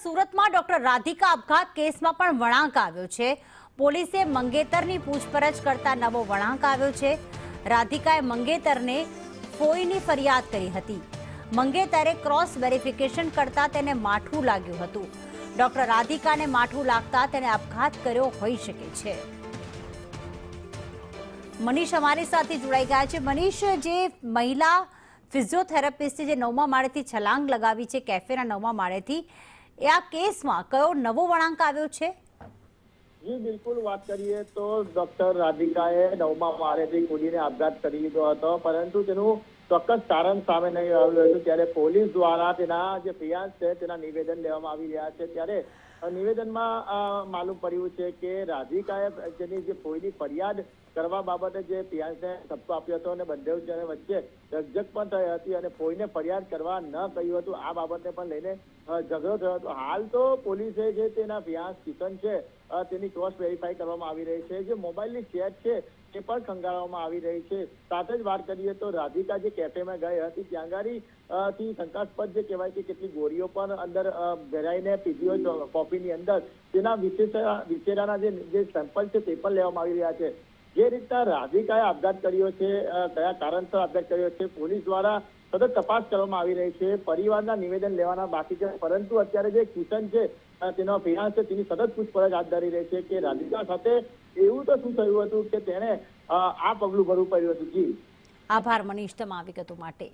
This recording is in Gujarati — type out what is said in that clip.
સુરતમાં ડોક્ટર રાધિકા આપઘાત કેસમાં પણ વળાંક આવ્યો છે। પોલીસે મંગેતરની પૂછપરછ કરતા નવો વળાંક આવ્યો છે। રાધિકાએ મંગેતરને ફોઈની ફરિયાદ કરી હતી। મંગેતરે ક્રોસ વેરિફિકેશન કરતા તેને માઠું લાગ્યું હતું। ડોક્ટર રાધિકાને માઠું લાગતા તેને આપઘાત કર્યો હોઈ શકે છે। મનીષ અમારી સાથે જોડાઈ ગયા છે। મનીષ, જે મહિલા ફિઝિયોથેરાપિસ્ટે જે 9મા માળેથી છલાંગ લગાવી છે કેફેના 9મા માળેથી, એ આ કેસમાં કયો નવો વળાંક આવ્યો છે? જી બિલકુલ, વાત કરીએ તો ડોક્ટર રાધિકાએ 9મા માળેથી કૂદીને આપઘાત કરી લીધો હતો, પરંતુ તેનું ચોક્કસ કારણ સામે નહીં આવ્યું હતું। ત્યારે પોલીસ દ્વારા તેના જે ફરિયાદ છે તેના નિવેદન લેવામાં આવી રહ્યા છે। ત્યારે નિવેદનમાં માલુમ પડ્યું છે કે રાધિકાએ તેની જે ફોઈની ફરિયાદ કરવા બાબતે જે ફિયાન્સને ઠપકો આપ્યો હતો અને બંને જણ વચ્ચે રકઝક પણ થઈ હતી અને ફોઈને ફરિયાદ કરવા ન કહ્યું હતું, આ બાબતને પણ લઈને ઝઘડો થયો હતો। હાલ તો પોલીસે જે તેના ફિયાન્સ કિશન છે તેની ક્રોસ વેરીફાઈ કરવામાં આવી રહી છે। જે મોબાઈલની ચેટ છે તે પણ ખંગાળવામાં આવી રહી છે। સાથે જ વાત કરીએ તો રાધિકા જે કેફેમાં ગઈ હતી ત્યાં થી શંકાસ્પદ જે કહેવાય કે કેટલી ગોળીઓ પણ અંદર ભરાઈને પીધી હોય કોફીની અંદર, તેના વિશેરાના જે સેમ્પલ છે તે પણ લેવામાં આવી રહ્યા છે। જે રીતના રાધિકાએ આપઘાત કર્યો છે, કયા કારણસર આપઘાત કર્યો છે, પોલીસ દ્વારા સતત તપાસ કરવામાં આવી રહી છે। પરિવારના નિવેદન લેવાના બાકી છે, પરંતુ અત્યારે જે કિશન છે તેનો ફિયાન્સ છે તેની સતત પૂછપરછ હાથ ધરી રહી છે કે રાધિકા સાથે એવું તો શું થયું હતું કે તેણે આ પગલું ભરવું પડ્યું હતું। જી આભાર મનીષ તમામ વિગતો માટે।